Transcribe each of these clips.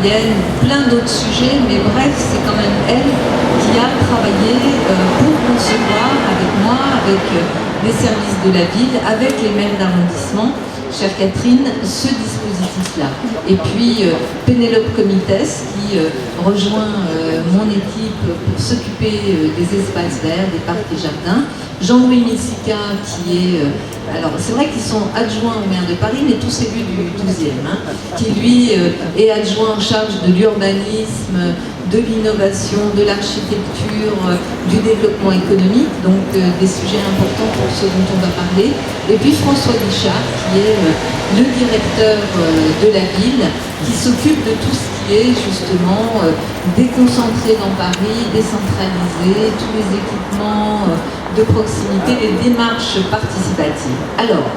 métropolitaine, plein d'autres sujets, mais bref, c'est quand même elle qui a travaillé pour concevoir avec moi, avec les services de la ville, avec les maires d'arrondissement, chère Catherine, ce dispositif-là. Et puis Pénélope Comites qui rejoint mon équipe pour s'occuper des espaces verts, des parcs et jardins. Jean-Louis Missica qui est... alors c'est vrai qu'ils sont adjoints au maire de Paris, mais tous élus du 12e, qui lui est adjoint en charge de l'urbanisme, de l'innovation, de l'architecture, du développement économique, donc des sujets importants pour ceux dont on va parler. Et puis François Guichard, qui est le directeur de la ville, qui s'occupe de tout ce qui est justement déconcentré dans Paris, décentralisé, tous les équipements de proximité, les démarches participatives. Alors,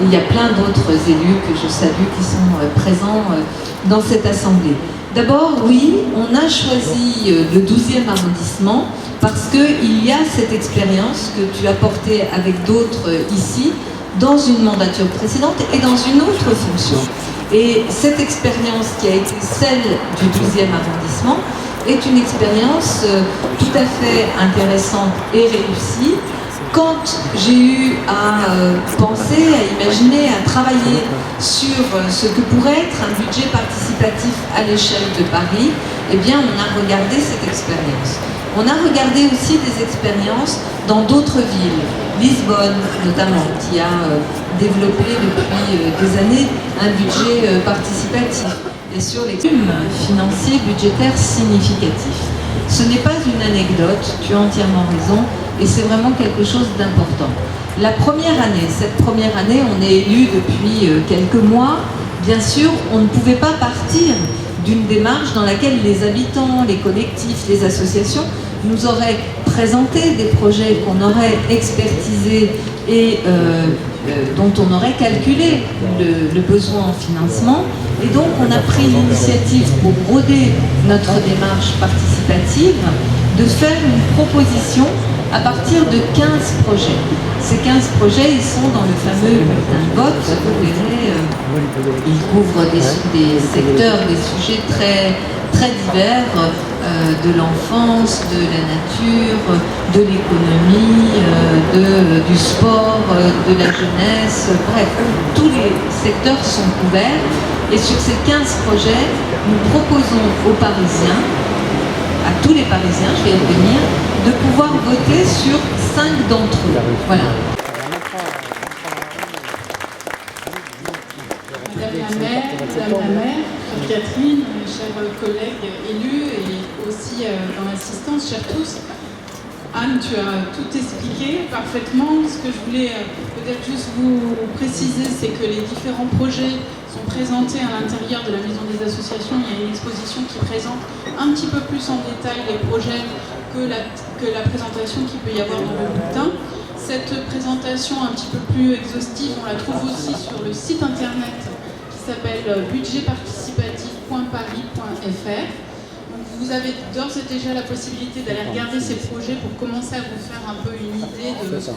il y a plein d'autres élus que je salue qui sont présents dans cette assemblée. D'abord, oui, on a choisi le 12e arrondissement parce qu'il y a cette expérience que tu as portée avec d'autres ici, dans une mandature précédente et dans une autre fonction. Et cette expérience qui a été celle du 12e arrondissement est une expérience tout à fait intéressante et réussie. Quand j'ai eu à penser, à imaginer, à travailler sur ce que pourrait être un budget participatif à l'échelle de Paris, eh bien on a regardé cette expérience. On a regardé aussi des expériences dans d'autres villes, Lisbonne notamment, qui a développé depuis des années un budget participatif et sur les volumes financiers budgétaires significatifs. Ce n'est pas une anecdote, tu as entièrement raison, et c'est vraiment quelque chose d'important. La première année, cette première année, on est élu depuis quelques mois. Bien sûr, on ne pouvait pas partir d'une démarche dans laquelle les habitants, les collectifs, les associations nous auraient présenté des projets qu'on aurait expertisés et dont on aurait calculé le besoin en financement. Et donc on a pris l'initiative pour broder notre démarche participative de faire une proposition à partir de 15 projets. Ces 15 projets, ils sont dans le fameux bulletin de vote. Vous verrez, ils couvrent des secteurs, des sujets très divers, de l'enfance, de la nature, de l'économie, du sport, de la jeunesse, bref, tous les secteurs sont couverts. Et sur ces 15 projets, nous proposons aux Parisiens, à tous les Parisiens, je vais y revenir, de pouvoir voter sur 5 d'entre eux. Voilà. Madame la maire, chère Catherine, chers collègues élus et aussi dans l'assistance, chers tous. Anne, tu as tout expliqué parfaitement. Ce que je voulais peut-être juste vous préciser, c'est que les différents projets sont présentés à l'intérieur de la Maison des Associations. Il y a une exposition qui présente un petit peu plus en détail les projets que la présentation qu'il peut y avoir dans le bulletin. Cette présentation un petit peu plus exhaustive, on la trouve aussi sur le site internet qui s'appelle budgetparticipatif.paris.fr. Donc vous avez d'ores et déjà la possibilité d'aller regarder ces projets pour commencer à vous faire un peu une idée de vos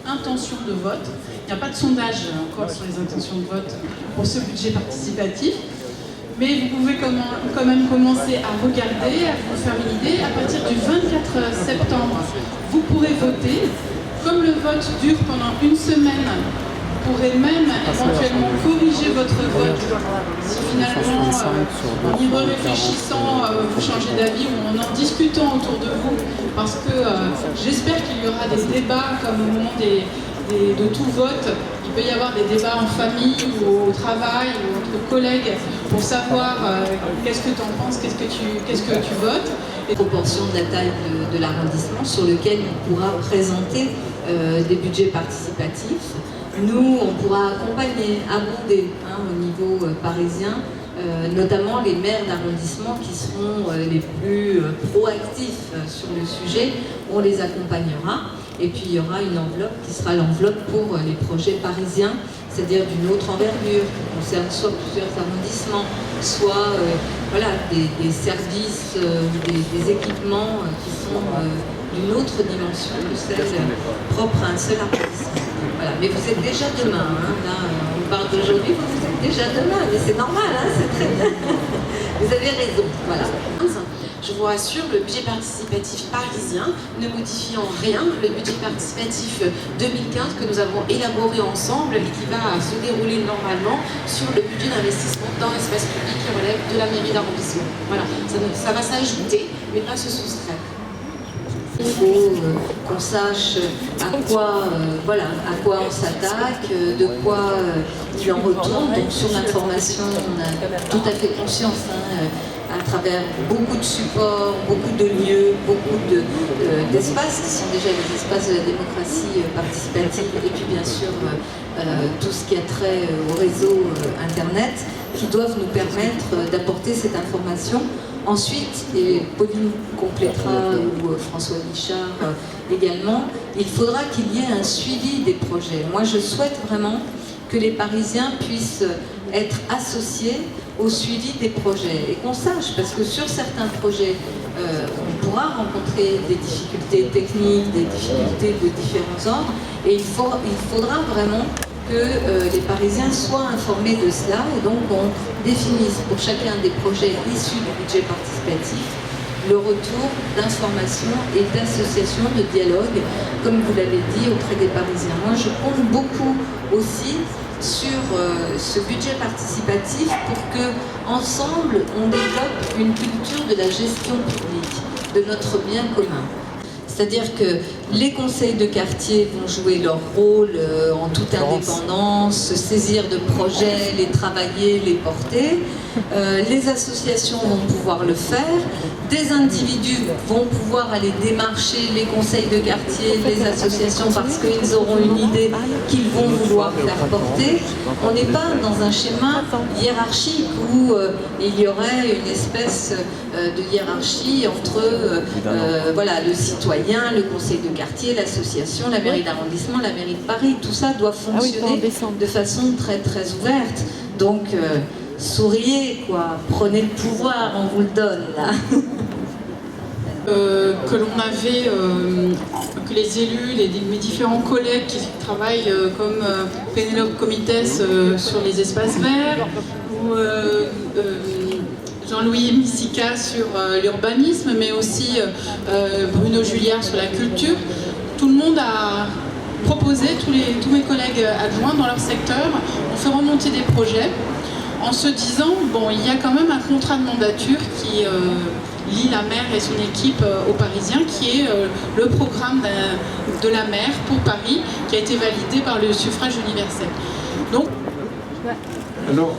intentions de vote. Il n'y a pas de sondage encore sur les intentions de vote pour ce budget participatif. Mais vous pouvez quand même commencer à regarder, à vous faire une idée. À partir du 24 septembre, vous pourrez voter. Comme le vote dure pendant une semaine, vous pourrez même éventuellement corriger votre vote si finalement, en y réfléchissant, vous changez d'avis ou en discutant autour de vous. Parce que j'espère qu'il y aura des débats comme au moment de tout vote. Il peut y avoir des débats en famille ou au travail ou entre collègues pour savoir qu'est-ce que tu en penses, qu'est-ce que tu votes. Et proportion de la taille de l'arrondissement sur lequel il pourra présenter des budgets participatifs. Nous, on pourra accompagner, abonder au niveau parisien, notamment les maires d'arrondissement qui seront les plus proactifs sur le sujet. On les accompagnera. Et puis il y aura une enveloppe qui sera l'enveloppe pour les projets parisiens, c'est-à-dire d'une autre envergure, qui concerne soit plusieurs arrondissements, soit voilà, des services, des équipements qui sont d'une autre dimension que celle propre à un seul arrondissement. Voilà. Mais vous êtes déjà demain, là on parle d'aujourd'hui, vous êtes déjà demain, mais c'est normal, c'est très bien. Vous vous avez raison, voilà. Je vous rassure, le budget participatif parisien ne modifie en rien le budget participatif 2015 que nous avons élaboré ensemble et qui va se dérouler normalement sur le budget d'investissement dans l'espace public qui relève de la mairie d'arrondissement. Voilà, ça va s'ajouter, mais pas se soustraire. Il faut qu'on sache à quoi on s'attaque, de quoi il en retourne. Donc sur l'information, on a tout à fait conscience, à travers beaucoup de supports, beaucoup de lieux, beaucoup d'espaces qui sont déjà les espaces de la démocratie participative, et puis bien sûr tout ce qui a trait au réseau Internet, qui doivent nous permettre d'apporter cette information. Ensuite, et Pauline complétera, ou François Guichard également, il faudra qu'il y ait un suivi des projets. Moi, je souhaite vraiment que les Parisiens puissent être associés au suivi des projets et qu'on sache, parce que sur certains projets, on pourra rencontrer des difficultés techniques, des difficultés de différents ordres, et il faudra vraiment que les Parisiens soient informés de cela, et donc on définisse pour chacun des projets issus du budget participatif le retour d'information et d'association, de dialogue, comme vous l'avez dit, auprès des Parisiens. Moi, je compte beaucoup aussi sur ce budget participatif pour que, ensemble, on développe une culture de la gestion publique, de notre bien commun. C'est-à-dire que les conseils de quartier vont jouer leur rôle en toute indépendance, se saisir de projets, les travailler, les porter. Les associations vont pouvoir le faire. Des individus vont pouvoir aller démarcher les conseils de quartier, les associations, parce qu'ils auront une idée qu'ils vont vouloir faire porter. On n'est pas dans un schéma hiérarchique où il y aurait une espèce de hiérarchie entre voilà, le citoyen, le conseil de quartier, l'association, la mairie d'arrondissement, la mairie de Paris. Tout ça doit fonctionner de façon très très ouverte. Donc souriez, quoi, prenez le pouvoir, on vous le donne là. Que l'on avait, que les élus, mes différents collègues qui travaillent comme Pénélope Comites sur les espaces verts, ou Jean-Louis Missica sur l'urbanisme, mais aussi Bruno Julliard sur la culture. Tout le monde a proposé, tous mes collègues adjoints dans leur secteur ont fait remonter des projets en se disant, bon, il y a quand même un contrat de mandature qui lie la maire et son équipe aux Parisiens, qui est le programme de la maire pour Paris, qui a été validé par le suffrage universel. Donc, alors,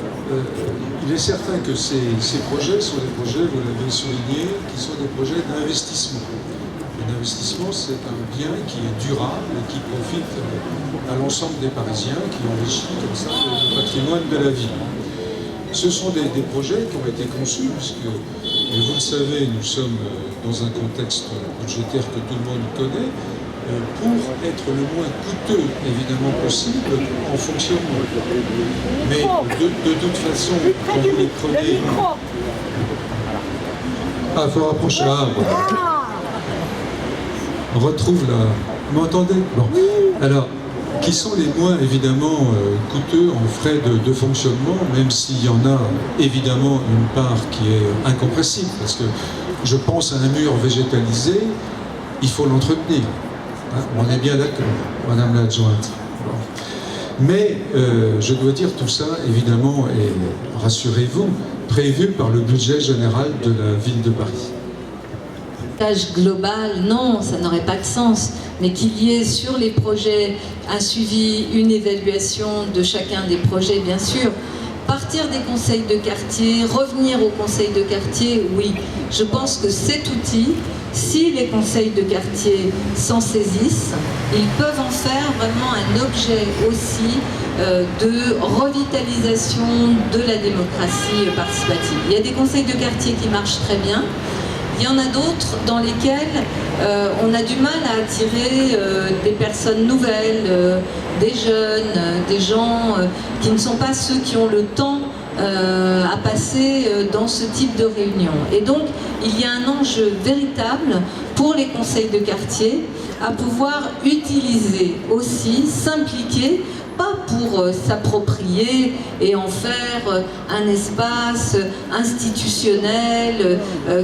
il est certain que ces projets sont des projets, vous l'avez souligné, qui sont des projets d'investissement. L'investissement, c'est un bien qui est durable et qui profite à l'ensemble des Parisiens, qui enrichit comme ça le patrimoine de la ville. Ce sont des projets qui ont été conçus, puisque, et vous le savez, nous sommes dans un contexte budgétaire que tout le monde connaît, pour être le moins coûteux, évidemment, possible en fonctionnement. Mais de toute façon, quand vous les prenez... Ah, il faut rapprocher. Ah, voilà. On retrouve la... Vous m'entendez? Bon. Alors, qui sont les moins, évidemment, coûteux en frais de fonctionnement, même s'il y en a, évidemment, une part qui est incompressible, parce que je pense à un mur végétalisé, il faut l'entretenir. Hein, on est bien d'accord, Madame l'adjointe. Bon. Mais, je dois dire, tout ça, évidemment, est, rassurez-vous, prévu par le budget général de la ville de Paris. Global, non, ça n'aurait pas de sens, mais qu'il y ait sur les projets un suivi, une évaluation de chacun des projets, bien sûr. Partir des conseils de quartier, revenir aux conseils de quartier, oui. Je pense que cet outil, si les conseils de quartier s'en saisissent, ils peuvent en faire vraiment un objet aussi de revitalisation de la démocratie participative. Il y a des conseils de quartier qui marchent très bien. Il y en a d'autres dans lesquels on a du mal à attirer des personnes nouvelles, des jeunes, des gens qui ne sont pas ceux qui ont le temps à passer dans ce type de réunion. Et donc, il y a un enjeu véritable pour les conseils de quartier à pouvoir utiliser aussi, s'impliquer, pas pour s'approprier et en faire un espace institutionnel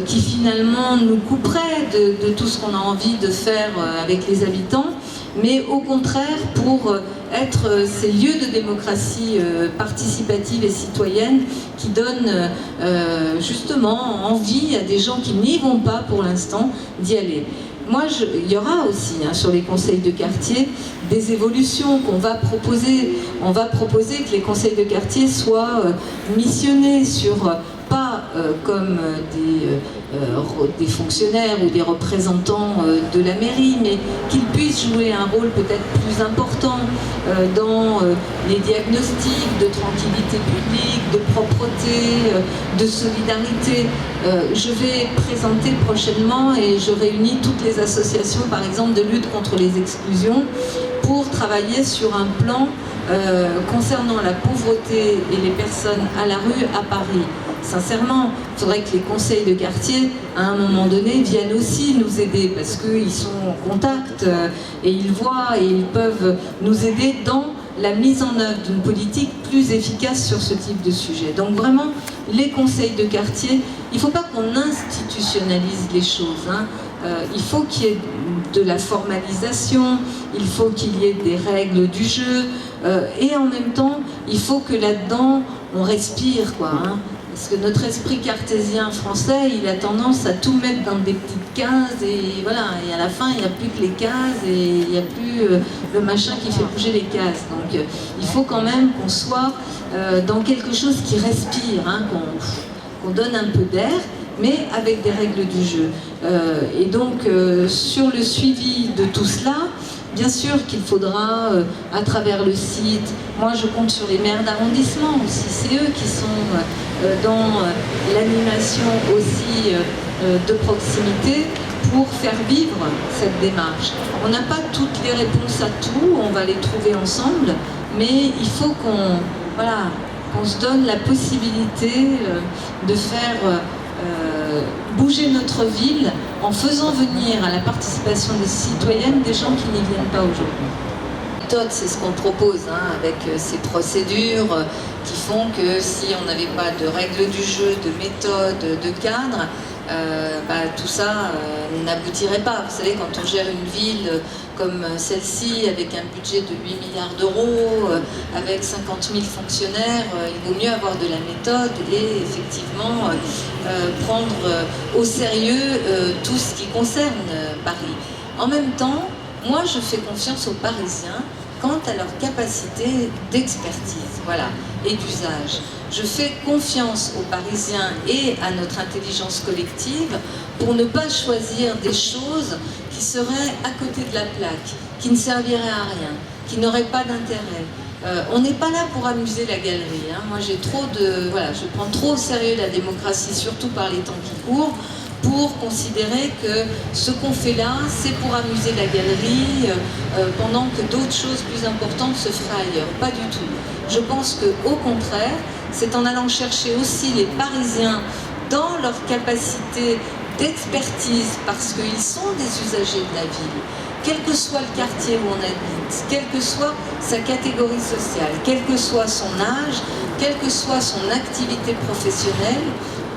qui finalement nous couperait de tout ce qu'on a envie de faire avec les habitants, mais au contraire pour être ces lieux de démocratie participative et citoyenne qui donnent justement envie à des gens qui n'y vont pas pour l'instant d'y aller. Moi, il y aura aussi sur les conseils de quartier des évolutions qu'on va proposer. On va proposer que les conseils de quartier soient missionnés sur, pas comme des fonctionnaires ou des représentants de la mairie, mais qu'ils puissent jouer un rôle peut-être plus important dans les diagnostics de tranquillité publique, de propreté, de solidarité. Je vais présenter prochainement et je réunis toutes les associations, par exemple, de lutte contre les exclusions, pour travailler sur un plan concernant la pauvreté et les personnes à la rue à Paris. Sincèrement, il faudrait que les conseils de quartier, à un moment donné, viennent aussi nous aider parce qu'ils sont en contact et ils voient et ils peuvent nous aider dans la mise en œuvre d'une politique plus efficace sur ce type de sujet. Donc vraiment, les conseils de quartier, il ne faut pas qu'on institutionnalise les choses. Il faut qu'il y ait de la formalisation, il faut qu'il y ait des règles du jeu et en même temps, il faut que là-dedans, on respire, quoi. Parce que notre esprit cartésien français, il a tendance à tout mettre dans des petites cases et voilà, et à la fin, il n'y a plus que les cases et il n'y a plus le machin qui fait bouger les cases. Donc il faut quand même qu'on soit dans quelque chose qui respire, qu'on donne un peu d'air, mais avec des règles du jeu. Et donc sur le suivi de tout cela, bien sûr qu'il faudra, à travers le site, moi je compte sur les maires d'arrondissement aussi, c'est eux qui sont dans l'animation aussi de proximité pour faire vivre cette démarche. On n'a pas toutes les réponses à tout, on va les trouver ensemble, mais il faut qu'on se donne la possibilité de faire bouger notre ville en faisant venir à la participation des citoyennes des gens qui n'y viennent pas aujourd'hui. C'est ce qu'on propose avec ces procédures qui font que si on n'avait pas de règles du jeu, de méthode, de cadre, tout ça n'aboutirait pas. Vous savez, quand on gère une ville comme celle-ci, avec un budget de 8 milliards d'euros, avec 50 000 fonctionnaires, il vaut mieux avoir de la méthode et effectivement prendre au sérieux tout ce qui concerne Paris. En même temps, moi je fais confiance aux Parisiens quant à leur capacité d'expertise, et d'usage. Je fais confiance aux Parisiens et à notre intelligence collective pour ne pas choisir des choses qui seraient à côté de la plaque, qui ne serviraient à rien, qui n'auraient pas d'intérêt. On n'est pas là pour amuser la galerie. Moi, j'ai je prends trop au sérieux la démocratie, surtout par les temps qui courent, pour considérer que ce qu'on fait là, c'est pour amuser la galerie, pendant que d'autres choses plus importantes se feraient ailleurs. Pas du tout. Je pense qu'au contraire, c'est en allant chercher aussi les Parisiens dans leur capacité d'expertise, parce qu'ils sont des usagers de la ville, quel que soit le quartier où on habite, quelle que soit sa catégorie sociale, quel que soit son âge, quelle que soit son activité professionnelle,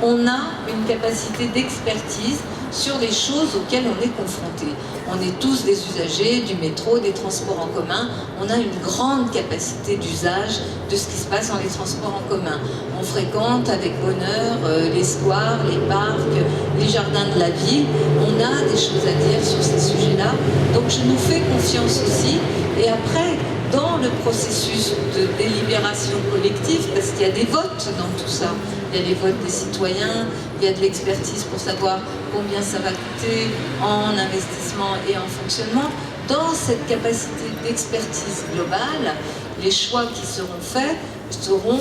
on a une capacité d'expertise sur les choses auxquelles on est confronté. On est tous des usagers du métro, des transports en commun. On a une grande capacité d'usage de ce qui se passe dans les transports en commun. On fréquente avec bonheur les squares, les parcs, les jardins de la ville. On a des choses à dire sur ces sujets-là. Donc je nous fais confiance aussi. Et après, dans le processus de délibération collective, parce qu'il y a des votes dans tout ça, il y a les votes des citoyens, il y a de l'expertise pour savoir combien ça va coûter en investissement et en fonctionnement. Dans cette capacité d'expertise globale, les choix qui seront faits seront,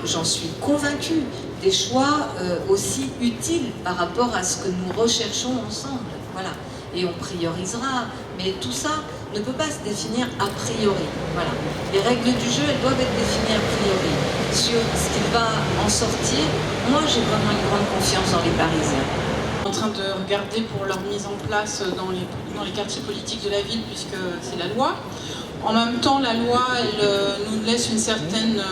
j'en suis convaincue, des choix aussi utiles par rapport à ce que nous recherchons ensemble. Et on priorisera, mais tout ça ne peut pas se définir a priori. Les règles du jeu, elles doivent être définies a priori. sur ce qu'il va en sortir, moi j'ai vraiment une grande confiance dans les Parisiens. En train de regarder pour leur mise en place dans les quartiers politiques de la ville, puisque c'est la loi. En même temps, la loi, elle nous laisse une certaine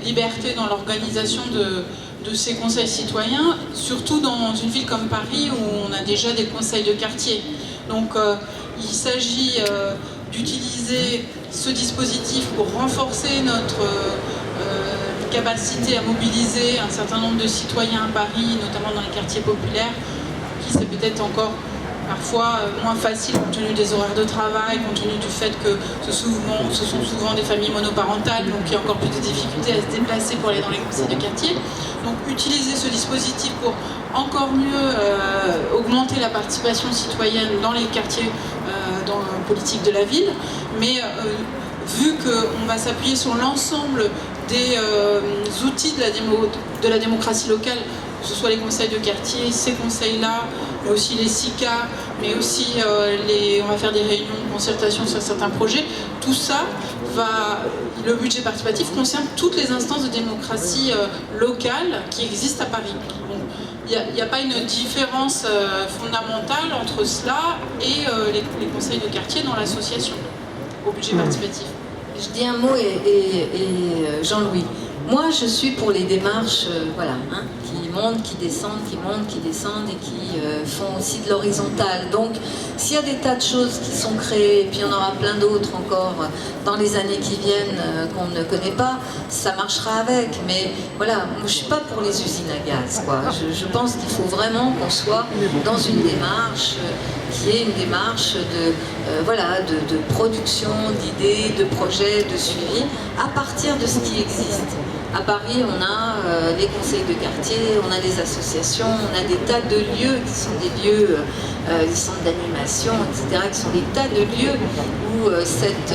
liberté dans l'organisation de ces conseils citoyens, surtout dans une ville comme Paris où on a déjà des conseils de quartier. Donc il s'agit d'utiliser ce dispositif pour renforcer notre capacité à mobiliser un certain nombre de citoyens à Paris, notamment dans les quartiers populaires, qui c'est peut-être encore parfois moins facile compte tenu des horaires de travail, compte tenu du fait que ce sont souvent des familles monoparentales, donc il y a encore plus de difficultés à se déplacer pour aller dans les conseils de quartier. Donc utiliser ce dispositif pour encore mieux augmenter la participation citoyenne dans les quartiers politiques de la ville, mais vu qu'on va s'appuyer sur l'ensemble des outils de la démocratie locale, que ce soit les conseils de quartier, ces conseils-là, mais aussi les SICA, mais aussi on va faire des réunions de concertation sur certains projets. Tout ça, le budget participatif concerne toutes les instances de démocratie locale qui existent à Paris. Il n'y a pas une différence fondamentale entre cela et les conseils de quartier dans l'association, au budget participatif. Je dis un mot et Jean-Louis. Moi, je suis pour les démarches qui montent, qui descendent, et qui font aussi de l'horizontal. Donc, s'il y a des tas de choses qui sont créées, et puis il y en aura plein d'autres encore dans les années qui viennent qu'on ne connaît pas, ça marchera avec. Mais voilà, moi, je ne suis pas pour les usines à gaz, quoi. Je pense qu'il faut vraiment qu'on soit dans une démarche qui est une démarche de production, d'idées, de projets, de suivi, à partir de ce qui existe. À Paris, on a les conseils de quartier, on a les associations, on a des tas de lieux qui sont des lieux, des centres d'animation, etc., qui sont des tas de lieux où cette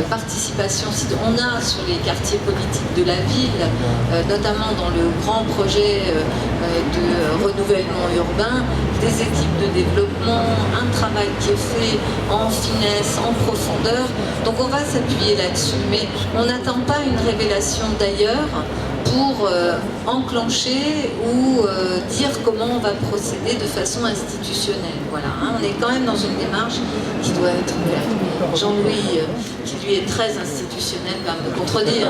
participation, on a sur les quartiers politiques de la ville, notamment dans le grand projet de renouvellement urbain, des équipes de développement, un travail qui est fait en finesse, en profondeur. Donc on va s'appuyer là-dessus, mais on n'attend pas une révélation d'ailleurs pour enclencher ou dire comment on va procéder de façon institutionnelle. Voilà, on est quand même dans une démarche qui doit être ouverte. Jean-Louis, qui lui est très institutionnel, va me contredire.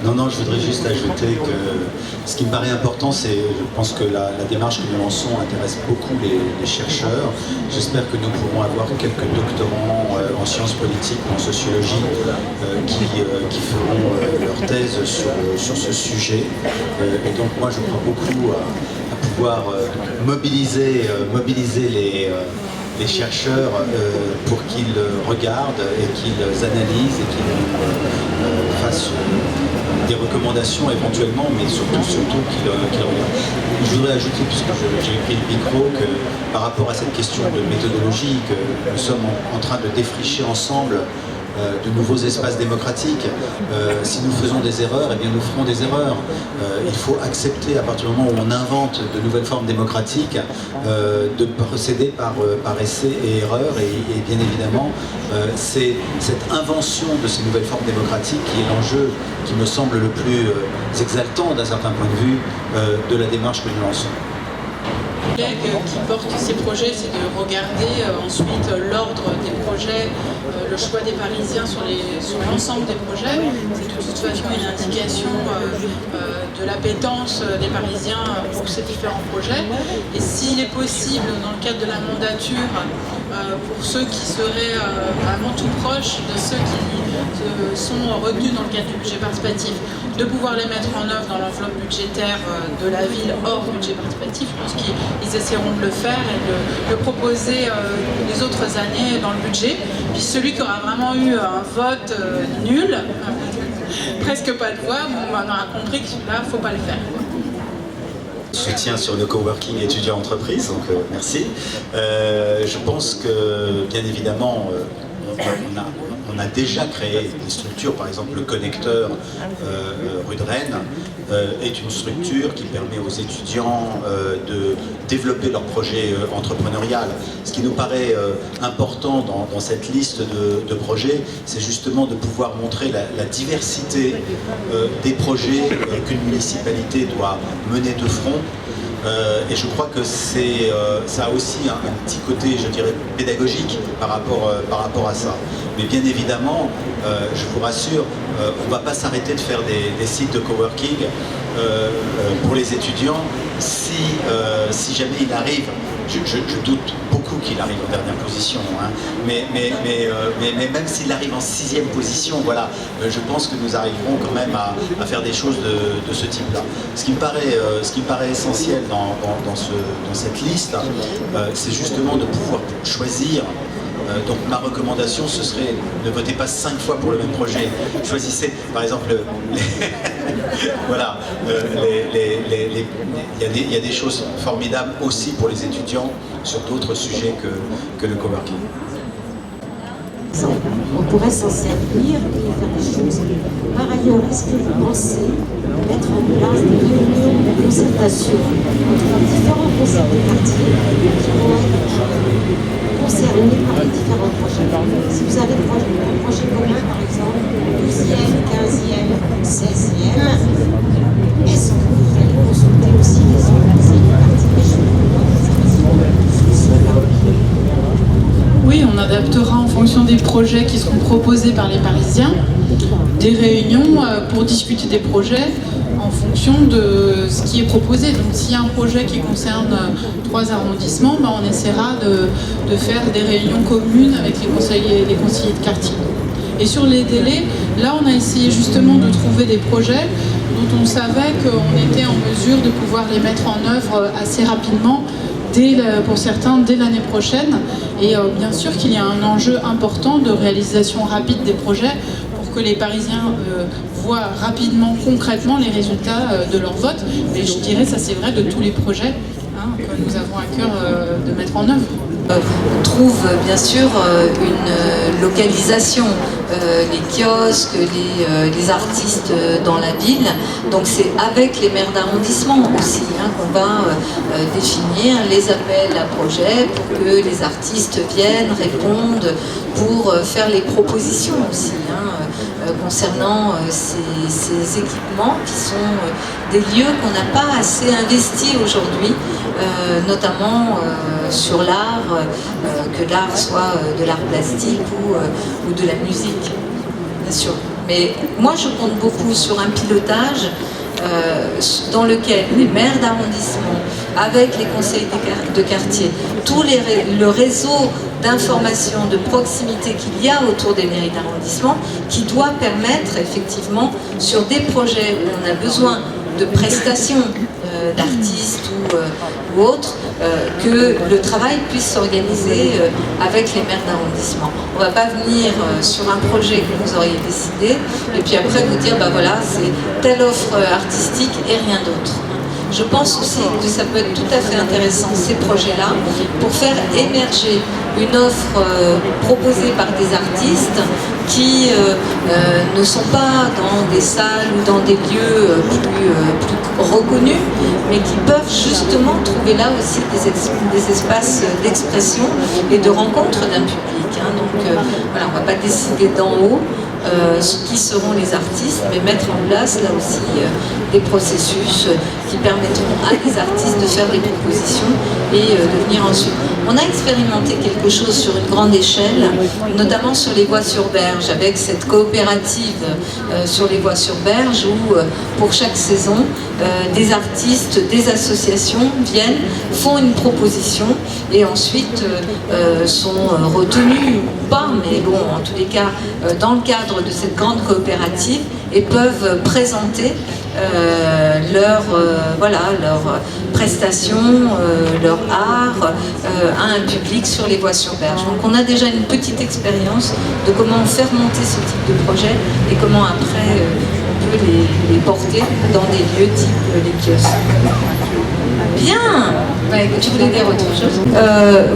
Non, je voudrais juste ajouter que ce qui me paraît important, c'est, je pense que la démarche que nous lançons intéresse beaucoup les chercheurs. J'espère que nous pourrons avoir quelques doctorants en sciences politiques, en sociologie, qui feront leur thèse sur ce sujet. Et donc moi, je crois beaucoup à pouvoir mobiliser les chercheurs pour qu'ils regardent et qu'ils analysent et qu'ils fassent des recommandations éventuellement, mais surtout qu'ils regardent. Je voudrais ajouter, puisque j'ai pris le micro, que par rapport à cette question de méthodologie, que nous sommes en train de défricher ensemble de nouveaux espaces démocratiques. Si nous faisons des erreurs, eh bien nous ferons des erreurs. Il faut accepter, à partir du moment où on invente de nouvelles formes démocratiques, de procéder par essai et erreur. Et bien évidemment, c'est cette invention de ces nouvelles formes démocratiques qui est l'enjeu qui me semble le plus exaltant d'un certain point de vue de la démarche que nous lançons. Les collègues qui portent ces projets, c'est de regarder ensuite l'ordre des projets, le choix des Parisiens sur l'ensemble des projets. C'est de toute façon une indication de l'appétence des Parisiens pour ces différents projets. Et s'il est possible, dans le cadre de la mandature, pour ceux qui seraient vraiment tout proches de ceux qui sont retenus dans le cadre du budget participatif, de pouvoir les mettre en œuvre dans l'enveloppe budgétaire de la ville hors budget participatif. Je pense qu'ils essaieront de le faire et de le proposer les autres années dans le budget. Puis celui qui aura vraiment eu un vote nul, presque pas de voix, on aura compris que là, il ne faut pas le faire. Soutien sur le coworking étudiant-entreprise, donc merci. Je pense que, bien évidemment, on a déjà créé des structures, par exemple le connecteur rue de Rennes est une structure qui permet aux étudiants de développer leur projet entrepreneurial. Ce qui nous paraît important dans cette liste de projets, c'est justement de pouvoir montrer la diversité des projets qu'une municipalité doit mener de front. Et je crois que ça a aussi un petit côté, je dirais, pédagogique par rapport à ça. Mais bien évidemment, je vous rassure, on ne va pas s'arrêter de faire des sites de coworking pour les étudiants si jamais il arrive. Je doute beaucoup qu'il arrive en dernière position, hein. Mais même s'il arrive en 6e position, voilà, je pense que nous arriverons quand même à faire des choses de ce type-là. Ce qui me paraît essentiel dans cette liste, c'est justement de pouvoir choisir. Donc ma recommandation, ce serait ne votez pas 5 fois pour le même projet. Choisissez, par exemple, voilà, il y a des choses formidables aussi pour les étudiants sur d'autres sujets que le coworking. On pourrait s'en servir et faire des choses. Par ailleurs, est-ce que vous pensez mettre en place des réunions de concertation entre différents conseils de quartier qui vont être concernés par les différents projets? Si vous avez un projet commun, par exemple, 12e, 15e, 16e, est-ce que vous allez consulter aussi les autres conseils de quartier? Oui, on adaptera en fonction des projets qui seront proposés par les Parisiens des réunions pour discuter des projets en fonction de ce qui est proposé. Donc s'il y a un projet qui concerne 3 arrondissements, on essaiera de faire des réunions communes avec les conseillers de quartier. Et sur les délais, là on a essayé justement de trouver des projets dont on savait qu'on était en mesure de pouvoir les mettre en œuvre assez rapidement, pour certains dès l'année prochaine. Et bien sûr qu'il y a un enjeu important de réalisation rapide des projets pour que les Parisiens voient rapidement, concrètement les résultats de leur vote. Mais je dirais, ça c'est vrai de tous les projets que nous avons à cœur de mettre en œuvre. On trouve bien sûr une localisation, les kiosques, les artistes dans la ville. Donc c'est avec les maires d'arrondissement aussi qu'on va définir les appels à projets pour que les artistes viennent, répondent, pour faire les propositions aussi concernant ces équipements qui sont des lieux qu'on n'a pas assez investis aujourd'hui, notamment sur l'art, que l'art soit de l'art plastique ou de la musique, bien sûr. Mais moi je compte beaucoup sur un pilotage dans lequel les maires d'arrondissement, avec les conseils de quartier, tout le réseau d'information, de proximité qu'il y a autour des mairies d'arrondissement, qui doit permettre effectivement sur des projets où on a besoin de prestations d'artistes ou autres, que le travail puisse s'organiser avec les maires d'arrondissement. On ne va pas venir sur un projet que vous auriez décidé et puis après vous dire voilà, c'est telle offre artistique et rien d'autre. Je pense aussi que ça peut être tout à fait intéressant, ces projets-là, pour faire émerger une offre proposée par des artistes qui ne sont pas dans des salles ou dans des lieux plus reconnus, mais qui peuvent justement trouver là aussi des espaces d'expression et de rencontre d'un public. Donc voilà, on ne va pas décider d'en haut qui seront les artistes, mais mettre en place là aussi des processus qui permettront à des artistes de faire des propositions et de venir ensuite. On a expérimenté quelque chose sur une grande échelle, notamment sur les voies sur berge, avec cette coopérative sur les voies sur berge où pour chaque saison, des artistes, des associations viennent, font une proposition et ensuite sont retenus ou pas, mais bon, en tous les cas, dans le cadre de cette grande coopérative, et peuvent présenter leurs prestations, leur art à un public sur les voies sur berge. Donc on a déjà une petite expérience de comment faire monter ce type de projet et comment après on peut les porter dans des lieux type les kiosques. Bien. Tu voulais dire autre chose.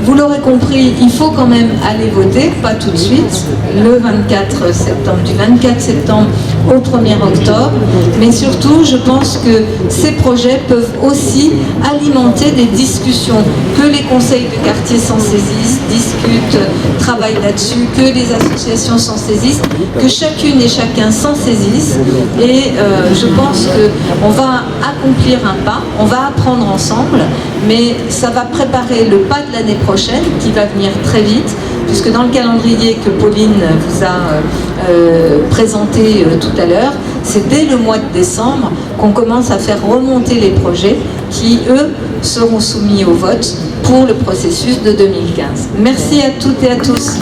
Vous l'aurez compris, il faut quand même aller voter, pas tout de suite, le 24 septembre, du 24 septembre au 1er octobre. Mais surtout, je pense que ces projets peuvent aussi alimenter des discussions, que les conseils de quartier s'en saisissent, discutent, travaillent là-dessus, que les associations s'en saisissent, que chacune et chacun s'en saisisse. Et je pense qu'on va accomplir un pas, on va apprendre ensemble, mais ça va préparer le pas de l'année prochaine qui va venir très vite, puisque dans le calendrier que Pauline vous a présenté tout à l'heure, c'est dès le mois de décembre qu'on commence à faire remonter les projets qui, eux, seront soumis au vote pour le processus de 2015. Merci à toutes et à tous.